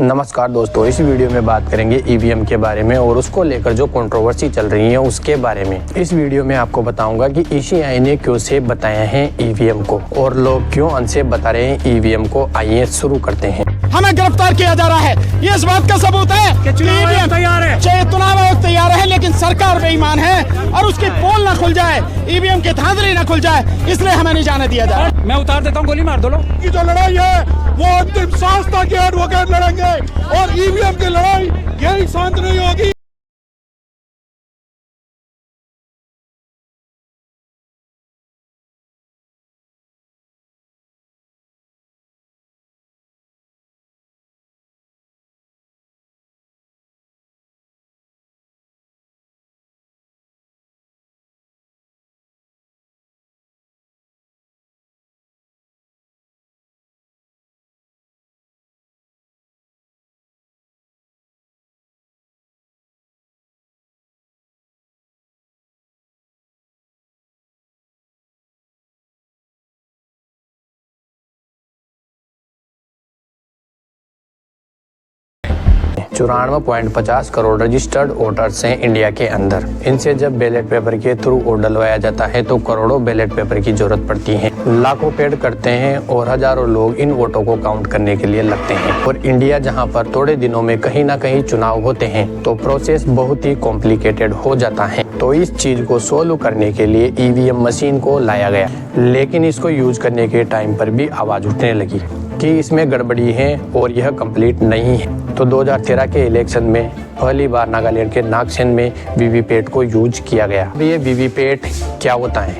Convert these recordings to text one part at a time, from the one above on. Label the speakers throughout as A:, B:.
A: नमस्कार दोस्तों, इस वीडियो में बात करेंगे ईवीएम के बारे में और उसको लेकर जो कंट्रोवर्सी चल रही है उसके बारे में। इस वीडियो में आपको बताऊंगा कि ईसीआई ने क्यों से बताया है ईवीएम को और लोग क्यों अनसेफ बता रहे हैं ईवीएम को। आइए शुरू करते हैं।
B: हमें गिरफ्तार किया जा रहा है, ये इस बात का सबूत है कि चुनाव आयोग तैयार है, लेकिन सरकार बेईमान है और उसकी पोल न खुल जाए, ईवीएम की धांधली न खुल जाए, इसलिए हमें नहीं जाने दिया जाए।
C: मैं उतार देता हूँ, गोली मार दो लोग।
B: की जो लड़ाई है वो अंतिम सांस तक के एडवोकेट लड़ेंगे और ईवीएम की लड़ाई यही शांत नहीं होगी।
A: ₹94.50 करोड़ रजिस्टर्ड वोटर्स हैं इंडिया के अंदर। इनसे जब बैलेट पेपर के थ्रू वोट डलवाया जाता है तो करोड़ों बैलेट पेपर की जरूरत पड़ती है, लाखों पेड करते हैं और हजारों लोग इन वोटों को काउंट करने के लिए लगते हैं। और इंडिया जहां पर थोड़े दिनों में कहीं ना कहीं चुनाव होते हैं तो प्रोसेस बहुत ही कॉम्प्लिकेटेड हो जाता है। तो इस चीज को सोल्व करने के लिए ईवीएम मशीन को लाया गया, लेकिन इसको यूज करने के टाइम पर भी आवाज उठने लगी कि इसमें गड़बड़ी है और यह कंप्लीट नहीं है। तो 2013 के इलेक्शन में पहली बार नागालैंड के नागसेन में वीवीपैट को यूज किया गया। ये वीवीपैट क्या होता है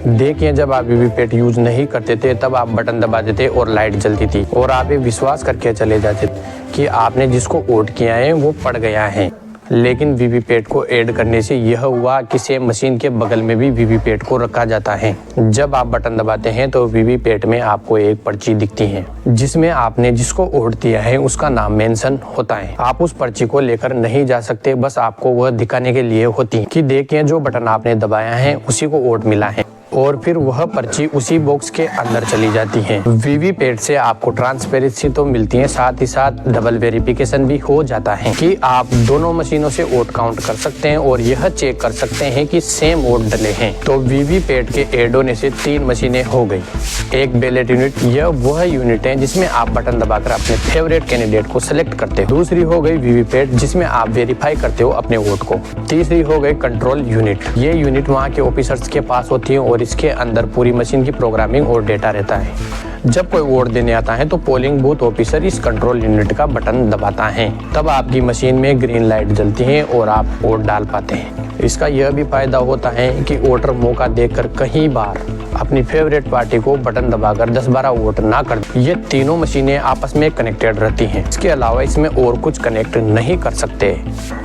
A: देखिए, जब आप वीवीपैट यूज नहीं करते थे तब आप बटन दबाते थे और लाइट जलती थी और आप ये विश्वास करके चले जाते थे कि आपने जिसको वोट किया है वो पड़ गया है। लेकिन वीवीपैट को ऐड करने से यह हुआ कि सेम मशीन के बगल में भी वीवीपैट को रखा जाता है। जब आप बटन दबाते हैं तो वीवीपैट में आपको एक पर्ची दिखती है जिसमें आपने जिसको वोट दिया है उसका नाम मेंशन होता है। आप उस पर्ची को लेकर नहीं जा सकते, बस आपको वह दिखाने के लिए होती है कि देखिए जो बटन आपने दबाया है उसी को वोट मिला है, और फिर वह पर्ची उसी बॉक्स के अंदर चली जाती है। वीवीपैट से आपको ट्रांसपेरेंसी तो मिलती है, साथ ही साथ डबल वेरिफिकेशन भी हो जाता है कि आप दोनों मशीनों से वोट काउंट कर सकते हैं और यह चेक कर सकते हैं कि सेम वोट डले हैं। तो वीवीपैट के ऐड होने से 3 मशीनें हो गई। एक बैलेट यूनिट, यह वह यूनिट है जिसमें आप बटन दबाकर अपने फेवरेट कैंडिडेट को सिलेक्ट करते हो। दूसरी हो गई वीवीपैट जिसमें आप वेरीफाई करते हो अपने वोट को। तीसरी हो गई कंट्रोल यूनिट, ये यूनिट वहाँ के ऑफिसर्स के पास होती है और इसके अंदर पूरी मशीन की प्रोग्रामिंग और डेटा रहता है। जब कोई वोट देने आता है तो पोलिंग बूथ ऑफिसर इस कंट्रोल यूनिट का बटन दबाता है, तब आपकी मशीन में ग्रीन लाइट जलती है और आप वोट डाल पाते हैं। इसका यह भी फायदा होता है कि वोटर मौका देकर कई बार अपनी फेवरेट पार्टी को बटन दबाकर 10-12 वोट ना कर। ये तीनों मशीनें आपस में कनेक्टेड रहती हैं। इसके अलावा इसमें और कुछ कनेक्ट नहीं कर सकते।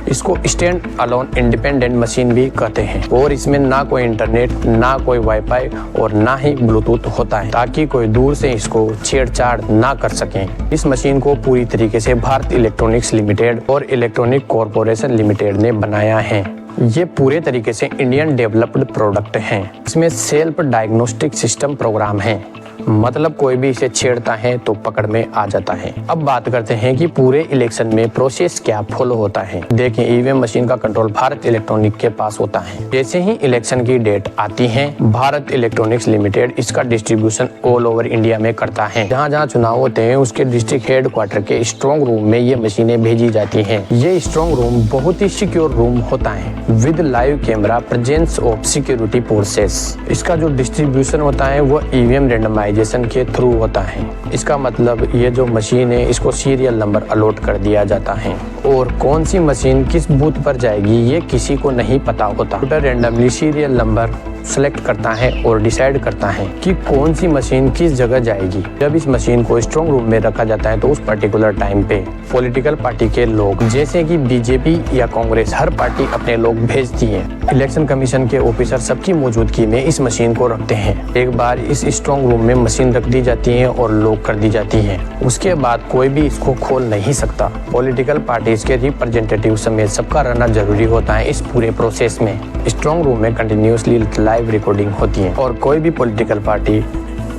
A: इसको स्टैंड अलोन इंडिपेंडेंट मशीन भी कहते हैं और इसमें ना कोई इंटरनेट, ना कोई वाईफाई और ना ही ब्लूटूथ होता है, ताकि कोई दूर से इसको छेड़छाड़ ना कर सकें। इस मशीन को पूरी तरीके से भारत इलेक्ट्रॉनिक्स लिमिटेड और इलेक्ट्रॉनिक कॉरपोरेशन लिमिटेड ने बनाया है। ये पूरे तरीके से इंडियन डेवलप्ड प्रोडक्ट हैं। इसमें सेल्फ डायग्नोस्टिक सिस्टम प्रोग्राम है, मतलब कोई भी इसे छेड़ता है तो पकड़ में आ जाता है। अब बात करते हैं कि पूरे इलेक्शन में प्रोसेस क्या फॉलो होता है। देखिए, ईवीएम मशीन का कंट्रोल भारत इलेक्ट्रॉनिक के पास होता है। जैसे ही इलेक्शन की डेट आती है, भारत इलेक्ट्रॉनिक्स लिमिटेड इसका डिस्ट्रीब्यूशन ऑल ओवर इंडिया में करता है। जहाँ जहाँ चुनाव होते हैं उसके डिस्ट्रिक्ट हेडक्वार्टर के स्ट्रॉन्ग रूम में ये मशीनें भेजी जाती है। ये स्ट्रॉन्ग रूम बहुत ही सिक्योर रूम होता है with live camera presence of security forces. इसका जो डिस्ट्रीब्यूशन होता है वो ईवीएम रैंडमाइजेशन के थ्रू होता है। इसका मतलब ये जो मशीन है इसको सीरियल नंबर अलॉट कर दिया जाता है और कौन सी मशीन किस बूथ पर जाएगी ये किसी को नहीं पता होता। Computer randomly serial number select करता है और डिसाइड करता है कि कौन सी मशीन किस जगह जाएगी। जब इस मशीन को स्ट्रॉन्ग रूम में रखा जाता है तो उस पर्टिकुलर टाइम पे पॉलिटिकल पार्टी के लोग, जैसे कि बीजेपी या कांग्रेस, हर पार्टी अपने लोग भेजती है। इलेक्शन कमीशन के ऑफिसर सबकी मौजूदगी में इस मशीन को रखते हैं। एक बार इस स्ट्रॉन्ग रूम में मशीन रख दी जाती है और लॉक कर दी जाती है, उसके बाद कोई भी इसको खोल नहीं सकता। पॉलिटिकल पार्टीज के रिप्रेजेंटेटिव समेत सबका रहना जरूरी होता है इस पूरे प्रोसेस में। स्ट्रॉन्ग रूम में कंटिन्यूसली लाइव रिकॉर्डिंग होती है और कोई भी पॉलिटिकल पार्टी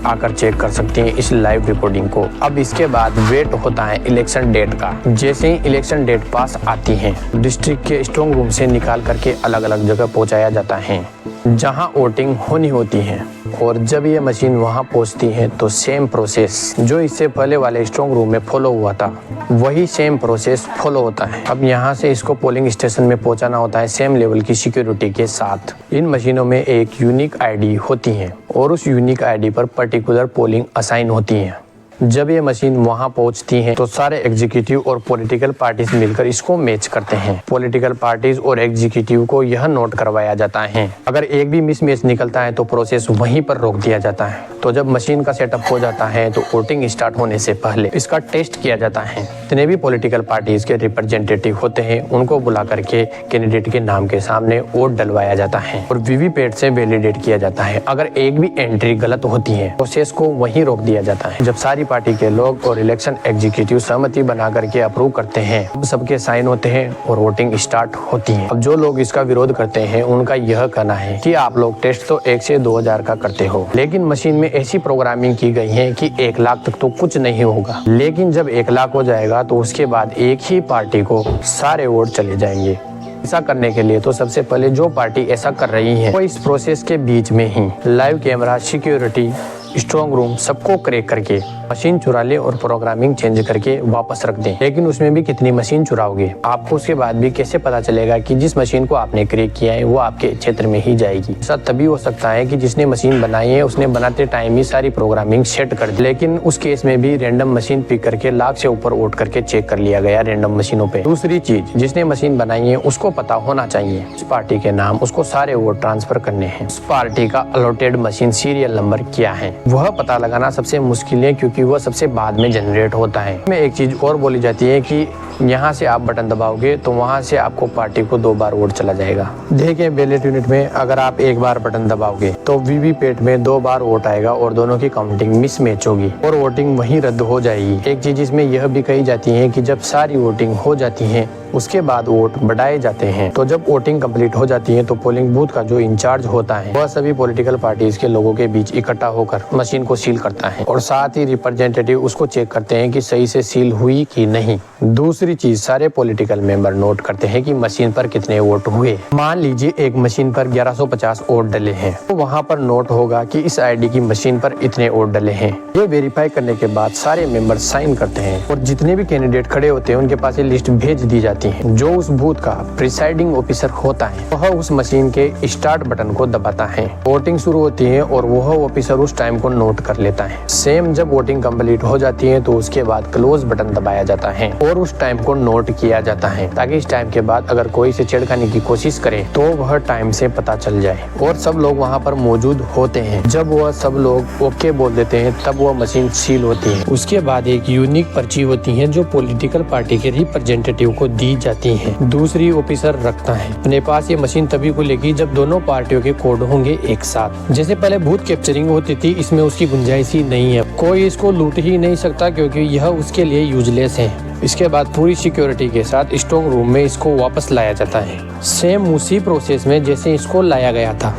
A: आकर चेक कर सकती हैं इस लाइव रिकॉर्डिंग को। अब इसके बाद वेट होता है इलेक्शन डेट का। जैसे ही इलेक्शन डेट पास आती है, डिस्ट्रिक्ट के स्ट्रॉन्ग रूम से निकाल करके अलग अलग जगह पहुंचाया जाता है जहां वोटिंग होनी होती है। और जब ये मशीन वहां पहुंचती है तो सेम प्रोसेस जो इससे पहले वाले स्ट्रॉन्ग रूम में फॉलो हुआ था, वही सेम प्रोसेस फॉलो होता है। अब यहाँ से इसको पोलिंग स्टेशन में पहुंचाना होता है सेम लेवल की सिक्योरिटी के साथ। इन मशीनों में एक यूनिक आईडी होती है और उस यूनिक आईडी पर पर्टिकुलर पोलिंग असाइन होती है। जब ये मशीन वहां पहुंचती है तो सारे एग्जीक्यूटिव और पॉलिटिकल पार्टीज मिलकर इसको मैच करते हैं। पॉलिटिकल पार्टीज और एग्जीक्यूटिव को यह नोट करवाया जाता है। अगर एक भी मिसमैच निकलता है तो प्रोसेस वहीं पर रोक दिया जाता है। तो जब मशीन का सेटअप हो जाता है तो वोटिंग स्टार्ट होने से पहले इसका टेस्ट किया जाता है। जितने भी पॉलिटिकल पार्टीज के रिप्रेजेंटेटिव होते हैं उनको बुला करके कैंडिडेट के नाम के सामने वोट डलवाया जाता है और वीवीपैट से वैलिडेट किया जाता है। अगर एक भी एंट्री गलत होती है प्रोसेस को वहीं रोक दिया जाता है। जब सारी पार्टी के लोग और इलेक्शन एग्जीक्यूटिव सहमति बना करके अप्रूव करते हैं, अब सबके साइन होते हैं और वोटिंग स्टार्ट होती है। अब जो लोग इसका विरोध करते हैं उनका यह कहना है कि आप लोग टेस्ट तो 1 से 2000 का करते हो, लेकिन मशीन में ऐसी प्रोग्रामिंग की गई है कि 1 लाख तक तो कुछ नहीं होगा, लेकिन जब 1 लाख हो जाएगा तो उसके बाद एक ही पार्टी को सारे वोट चले जाएंगे। ऐसा करने के लिए तो सबसे पहले जो पार्टी ऐसा कर रही है वो इस प्रोसेस के बीच में ही live camera, security, strong room सबको क्रैक करके मशीन चुरा ले और प्रोग्रामिंग चेंज करके वापस रख दें। लेकिन उसमें भी कितनी मशीन चुराओगे, आपको उसके बाद भी कैसे पता चलेगा कि जिस मशीन को आपने क्रैक किया है वो आपके क्षेत्र में ही जाएगी। ऐसा तभी हो सकता है कि जिसने मशीन बनाई है उसने बनाते टाइम ही सारी प्रोग्रामिंग सेट कर दी, लेकिन उस केस में भी रैंडम मशीन पिक करके लाख से ऊपर वोट करके चेक कर लिया गया रैंडम मशीनों पे। दूसरी चीज, जिसने मशीन बनाई है उसको पता होना चाहिए उस पार्टी के नाम, उसको सारे वोट ट्रांसफर करने हैं। उस पार्टी का अलॉटेड मशीन सीरियल नंबर क्या है वह पता लगाना सबसे मुश्किल है, क्योंकि वह सबसे बाद में जनरेट होता है। में एक चीज और बोली जाती है कि यहाँ से आप बटन दबाओगे तो वहाँ से आपको पार्टी को 2 बार वोट चला जाएगा। देखें बैलेट यूनिट में अगर आप 1 बार बटन दबाओगे तो वीवीपैट में 2 बार वोट आएगा और दोनों की काउंटिंग मिसमैच होगी और वोटिंग वहीं रद्द हो जाएगी। एक चीज इसमें यह भी कही जाती है कि जब सारी वोटिंग हो जाती है उसके बाद वोट बढ़ाए जाते हैं। तो जब वोटिंग कंप्लीट हो जाती है तो पोलिंग बूथ का जो इंचार्ज होता है वह सभी पॉलिटिकल पार्टीज के लोगों के बीच इकट्ठा होकर मशीन को सील करता है और साथ ही रिप्रेजेंटेटिव उसको चेक करते हैं कि सही से सील हुई कि नहीं। दूसरी चीज, सारे पॉलिटिकल मेंबर नोट करते हैं कि मशीन पर कितने वोट हुए। मान लीजिए एक मशीन पर 1150 वोट डले हैं तो वहाँ पर नोट होगा कि इस आईडी की मशीन पर इतने वोट डले हैं। ये वेरीफाई करने के बाद सारे मेंबर साइन करते हैं और जितने भी कैंडिडेट खड़े होते हैं उनके पास ये लिस्ट भेज दी जाती है। जो उस बूथ का प्रिसाइडिंग ऑफिसर होता है वह उस मशीन के स्टार्ट बटन को दबाता है। वोटिंग शुरू होती है और वह ऑफिसर उस टाइम को नोट कर लेता है। सेम जब वोटिंग कंप्लीट हो जाती है तो उसके बाद क्लोज बटन दबाया जाता है और उस टाइम को नोट किया जाता है, ताकि इस टाइम के बाद अगर कोई इसे छेड़खानी की कोशिश करे तो वह टाइम से पता चल जाए। और सब लोग वहाँ पर मौजूद होते हैं। जब वह सब लोग ओके बोल देते हैं तब वह मशीन सील होती है। उसके बाद एक यूनिक पर्ची होती है जो पॉलिटिकल पार्टी के रिप्रेजेंटेटिव को दी जाती है। दूसरी ऑफिसर रखता है अपने पास। ये मशीन तभी खुलेगी जब दोनों पार्टियों के कोड होंगे एक साथ। जैसे पहले बूथ कैप्चरिंग होती थी, इसमें उसकी गुंजाइश ही नहीं है। कोई इसको लूट ही नहीं सकता क्योंकि यह उसके लिए यूजलेस है। इसके बाद पूरी सिक्योरिटी के साथ स्ट्रॉन्ग रूम में इसको वापस लाया जाता है, सेम उसी प्रोसेस में जैसे इसको लाया गया था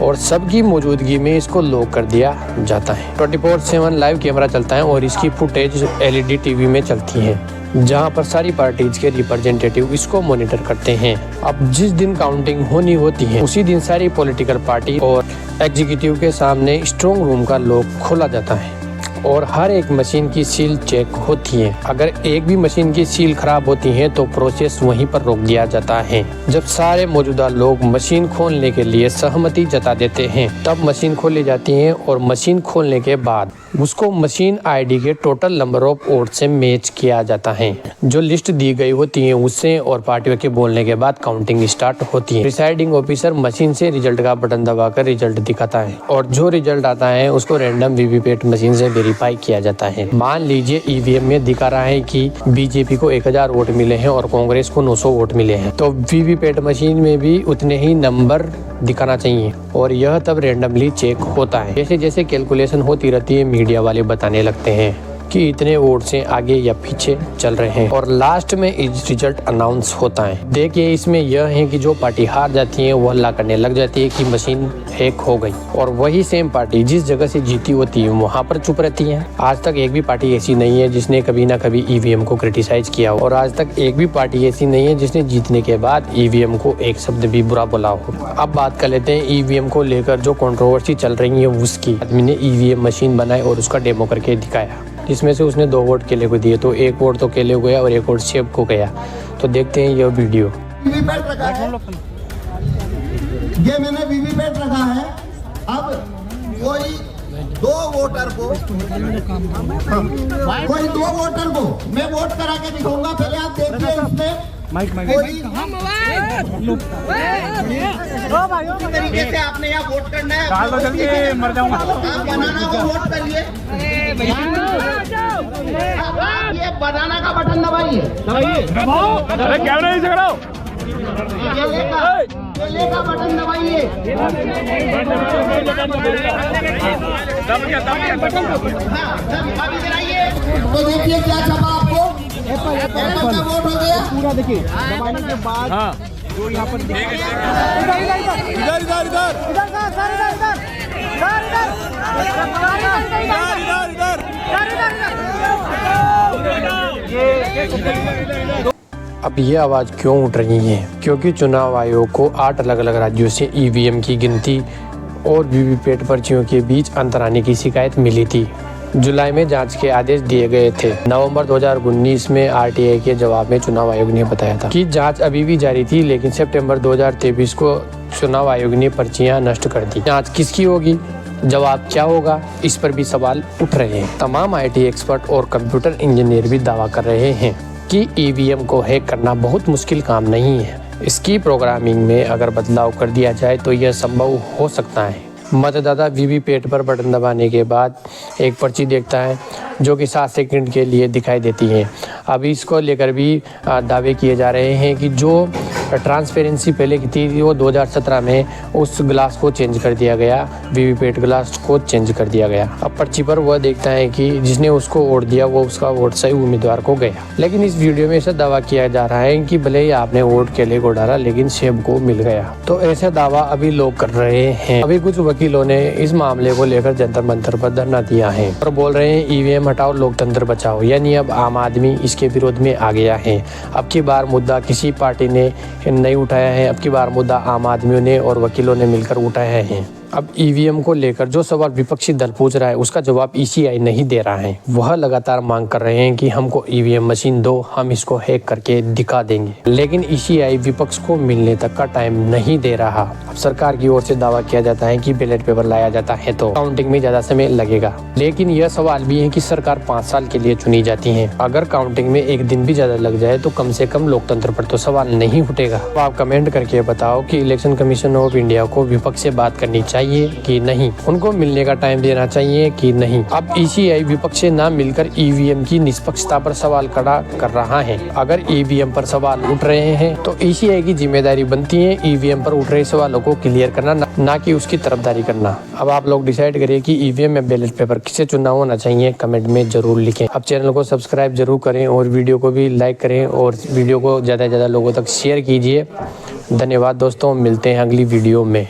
A: और सबकी मौजूदगी में इसको लॉक कर दिया जाता है। 24/7 लाइव कैमरा चलता है और इसकी फुटेज LED टीवी में चलती है, जहां पर सारी पार्टीज के रिप्रेजेंटेटिव इसको मॉनिटर करते हैं। अब जिस दिन काउंटिंग होनी होती है उसी दिन सारी पॉलिटिकल पार्टी और एग्जीक्यूटिव के सामने स्ट्रॉन्ग रूम का लॉक खोला जाता है और हर एक मशीन की सील चेक होती है। अगर एक भी मशीन की सील खराब होती है तो प्रोसेस वहीं पर रोक दिया जाता है। जब सारे मौजूदा लोग मशीन खोलने के लिए सहमति जता देते हैं तब मशीन खोली जाती है और मशीन खोलने के बाद उसको मशीन आईडी के टोटल नंबर ऑफ वोट से मैच किया जाता है। जो लिस्ट दी गई होती है उससे और पार्टियों के बोलने के बाद काउंटिंग स्टार्ट होती है। प्रिसाइडिंग ऑफिसर मशीन से रिजल्ट का बटन दबाकर रिजल्ट दिखाता है और जो रिजल्ट आता है उसको रैंडम वीवीपैट मशीन से वेरीफाई किया जाता है। मान लीजिए ईवीएम में दिखा रहा है कि बीजेपी को 1000 वोट मिले हैं और कांग्रेस को 900 वोट मिले हैं, तो वीवीपैट मशीन में भी उतने ही नंबर दिखाना चाहिए और यह तब रैंडमली चेक होता है। जैसे जैसे कैलकुलेशन होती रहती है मीडिया वाले बताने लगते हैं कि इतने वोट से आगे या पीछे चल रहे हैं और लास्ट में रिजल्ट अनाउंस होता है। देखिए इसमें यह है कि जो पार्टी हार जाती है वो हल्ला करने लग जाती है कि मशीन हैक हो गई, और वही सेम पार्टी जिस जगह से जीती होती है वहाँ पर चुप रहती है। आज तक एक भी पार्टी ऐसी नहीं है जिसने कभी ना कभी ईवीएम को क्रिटिसाइज किया हो, और आज तक एक भी पार्टी ऐसी नहीं है जिसने जीतने के बाद ईवीएम को एक शब्द भी बुरा बोला हो। अब बात कर लेते हैं ईवीएम को लेकर जो कंट्रोवर्सी चल रही है उसकी। आदमी ने ईवीएम मशीन बनाई और उसका डेमो करके दिखाया, जिसमें से उसने 2 वोट केले को दिए, तो 1 वोट तो केले को गया और 1 वोट सेब को गया। तो देखते हैं यह वीडियो।
C: वीवीपैट रखा है, ये मैंने वीवीपैट रखा है। अब कोई 2 वोटर को मैं वोट करा के दिखाऊंगा, पहले आप देखिए इसमें कोई तरीके से आपने यहाँ वोट करना है, मर जाऊंगा आप बनाना को वोट करिए। ये बनाना का बटन दबाइए,
B: कैमरा नहीं झगड़ाओ,
C: केले का बटन दबाइए। तो देखिए क्या छपा आपको, का वोट हो गया पूरा। देखिए दबाने के बाद जो यहाँ पर
A: अब ये आवाज़ क्यों उठ रही है? क्योंकि चुनाव आयोग को 8 अलग अलग राज्यों से ईवीएम की गिनती और वीवीपैट पर्चियों के बीच अंतर आने की शिकायत मिली थी। जुलाई में जांच के आदेश दिए गए थे। नवंबर 2019 में आरटीआई के जवाब में चुनाव आयोग ने बताया था कि जांच अभी भी जारी थी, लेकिन सितंबर 2023 को चुनाव आयोग ने पर्चियां नष्ट कर दी। जांच किसकी होगी, जवाब क्या होगा, इस पर भी सवाल उठ रहे हैं। तमाम आईटी एक्सपर्ट और कंप्यूटर इंजीनियर भी दावा कर रहे हैं कि ईवीएम को हैक करना बहुत मुश्किल काम नहीं है। इसकी प्रोग्रामिंग में अगर बदलाव कर दिया जाए तो यह संभव हो सकता है। मतदाता वीवीपैट पर बटन दबाने के बाद एक पर्ची देखता है जो कि 7 सेकंड के लिए दिखाई देती है। अभी इसको लेकर भी दावे किए जा रहे हैं कि जो ट्रांसपेरेंसी पहले की थी वो 2017 में उस ग्लास को चेंज कर दिया गया, वीवीपैट ग्लास को चेंज कर दिया गया। अब पर्ची पर वह देखता है कि जिसने उसको वोट दिया वो उसका वोट सही उम्मीदवार को गया। लेकिन इस वीडियो में ऐसा दावा किया जा रहा है कि भले ही आपने वोट केले को डाला लेकिन सेब को मिल गया। तो ऐसा दावा अभी लोग कर रहे हैं। अभी कुछ वकीलों ने इस मामले को लेकर जंतर मंतर पर धरना दिया है और बोल रहे हैं ईवीएम हटाओ लोकतंत्र बचाओ, यानी अब आम आदमी इसके विरोध में आ गया है। अब की बार मुद्दा किसी पार्टी ने नहीं उठाया है, अब की बार मुद्दा आम आदमियों ने और वकीलों ने मिलकर उठाया है। अब ईवीएम को लेकर जो सवाल विपक्षी दल पूछ रहा है उसका जवाब ईसीआई नहीं दे रहा है। वह लगातार मांग कर रहे हैं कि हमको ईवीएम मशीन दो, हम इसको हैक करके दिखा देंगे, लेकिन ईसीआई विपक्ष को मिलने तक का टाइम नहीं दे रहा। अब सरकार की ओर से दावा किया जाता है कि बैलेट पेपर लाया जाता है तो काउंटिंग में ज्यादा समय लगेगा, लेकिन यह सवाल भी है कि सरकार 5 साल के लिए चुनी जाती है। अगर काउंटिंग में 1 दिन भी ज्यादा लग जाए तो कम से कम लोकतंत्र पर तो सवाल नहीं उठेगा। तो आप कमेंट करके बताओ कि इलेक्शन कमीशन ऑफ इंडिया को विपक्ष से बात करनी चाहिए कि नहीं, उनको मिलने का टाइम देना चाहिए कि नहीं। अब ईसीआई विपक्ष से ना मिलकर ईवीएम की निष्पक्षता पर सवाल खड़ा कर रहा है। अगर ईवीएम पर सवाल उठ रहे हैं तो ईसीआई की जिम्मेदारी बनती है ईवीएम पर उठ रहे सवालों को क्लियर करना, ना कि उसकी तरफदारी करना। अब आप लोग डिसाइड करिए कि ईवीएम या बैलेट पेपर किसे चुना होना चाहिए, कमेंट में जरूर लिखें। अब चैनल को सब्सक्राइब जरूर करें और वीडियो को भी लाइक करें और वीडियो को ज्यादा से ज्यादा लोगों तक शेयर कीजिए। धन्यवाद दोस्तों, मिलते हैं अगली वीडियो में।